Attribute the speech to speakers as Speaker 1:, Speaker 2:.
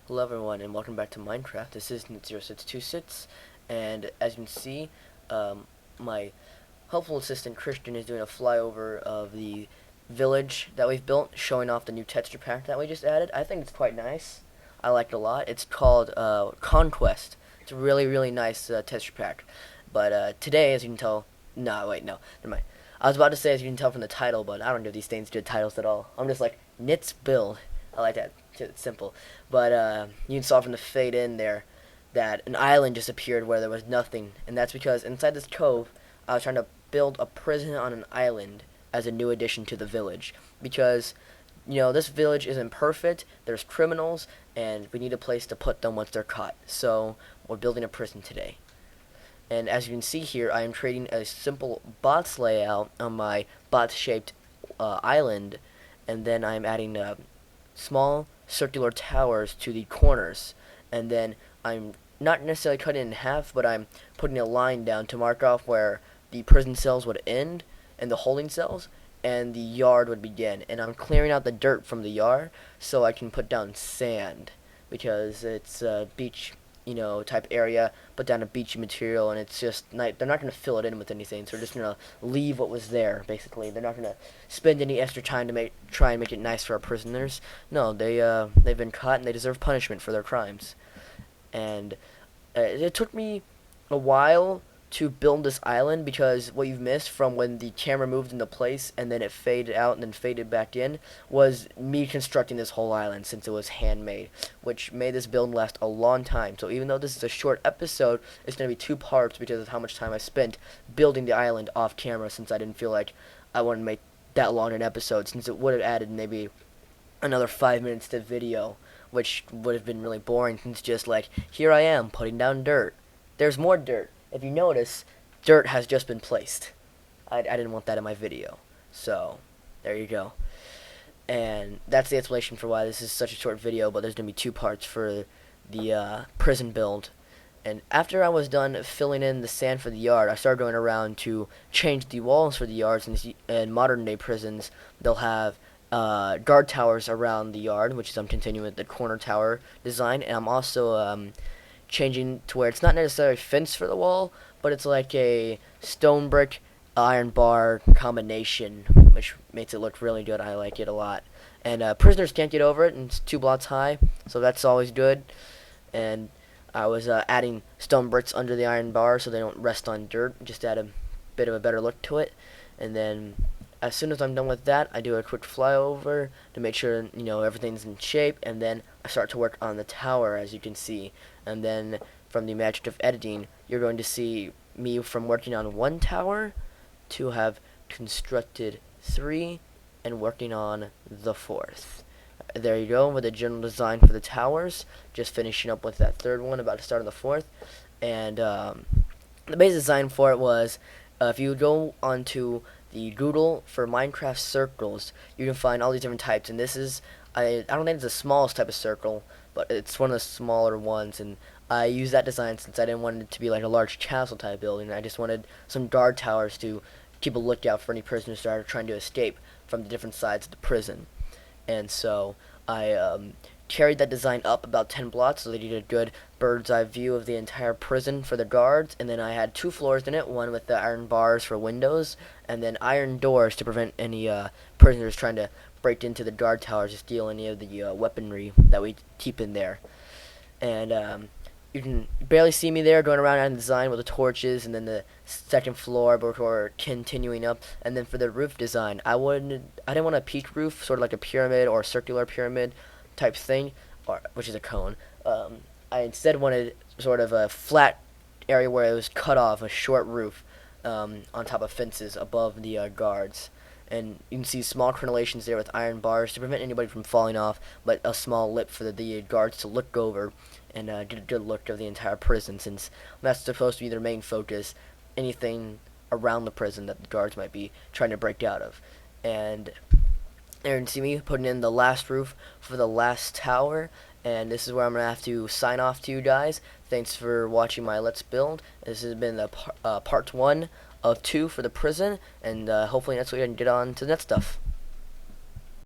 Speaker 1: Hello everyone and welcome back to Minecraft. This is Nit0626 and as you can see, my helpful assistant Christian is doing a flyover of the village that we've built, showing off the new texture pack that we just added. I think it's quite nice. I like it a lot. It's called Conquest. It's a really nice texture pack. But today, as you can tell, no wait, no, never mind. I was about to say as you can tell from the title, but I don't give these things good titles at all. I'm just like Nit's build. I like that. It's simple. But you saw from the fade in there that an island just appeared where there was nothing. And that's because inside this cove, I was trying to build a prison on an island as a new addition to the village. Because, this village isn't perfect. There's criminals, and we need a place to put them once they're caught. So we're building a prison today. And as you can see here, I am creating a simple bots layout on my bot-shaped island. And then I'm adding small circular towers to the corners, and then I'm not necessarily cutting it in half, but I'm putting a line down to mark off where the prison cells would end and the holding cells and the yard would begin. And I'm clearing out the dirt from the yard so I can put down sand, because it's a beach type area. Put down a beachy material, and it's just they're not going to fill it in with anything, so they're just going to leave what was there. Basically, they're not going to spend any extra time to try and make it nice for our prisoners. No, they've been caught and they deserve punishment for their crimes. And it took me a while to build this island, because what you've missed from when the camera moved into place and then it faded out and then faded back in was me constructing this whole island, since it was handmade, which made this build last a long time. So even though this is a short episode, it's going to be two parts because of how much time I spent building the island off camera, since I didn't feel like I wanted to make that long an episode, since it would have added maybe another 5 minutes to the video, which would have been really boring, since just like, here I am putting down dirt. There's more dirt. If you notice, dirt has just been placed. I didn't want that in my video. So, there you go. And that's the explanation for why this is such a short video, but there's going to be two parts for the prison build. And after I was done filling in the sand for the yard, I started going around to change the walls for the yards. In modern day prisons, they'll have guard towers around the yard, which is I'm continuing with the corner tower design. And I'm also changing to where it's not necessarily a fence for the wall, but it's like a stone brick iron bar combination, which makes it look really good. I like it a lot. And prisoners can't get over it, and it's 2 blocks high, so that's always good. And I was adding stone bricks under the iron bar so they don't rest on dirt, just add a bit of a better look to it. And then as soon as I'm done with that, I do a quick flyover to make sure everything's in shape, and then I start to work on the tower, as you can see. And then from the magic of editing, you're going to see me from working on 1 tower to have constructed 3 and working on the 4th. There you go with the general design for the towers. Just finishing up with that 3rd one, about to start on the 4th. And the base design for it was, if you go onto the Google for Minecraft circles, you can find all these different types. And this is, I don't think it's the smallest type of circle, but it's one of the smaller ones, and I used that design since I didn't want it to be like a large castle type building. I just wanted some guard towers to keep a lookout for any prisoners that are trying to escape from the different sides of the prison. And so I carried that design up about 10 blocks so that you get a good bird's eye view of the entire prison for the guards. And then I had 2 floors in it, one with the iron bars for windows, and then iron doors to prevent any prisoners trying to break into the guard towers to steal any of the weaponry that we keep in there. And you can barely see me there going around on the design with the torches, and then the 2nd floor before continuing up. And then for the roof design, I didn't want a peak roof, sort of like a pyramid or a circular pyramid type thing, which is a cone. I instead wanted sort of a flat area where it was cut off, a short roof on top of fences above the guards. And you can see small crenellations there with iron bars to prevent anybody from falling off, but a small lip for the guards to look over and get a good look of the entire prison, since that's supposed to be their main focus, anything around the prison that the guards might be trying to break out of. And there you can see me putting in the last roof for the last tower, and this is where I'm going to have to sign off to you guys. Thanks for watching my Let's Build. This has been the part 1 of 2 for the prison, and hopefully next week I can get on to the next stuff.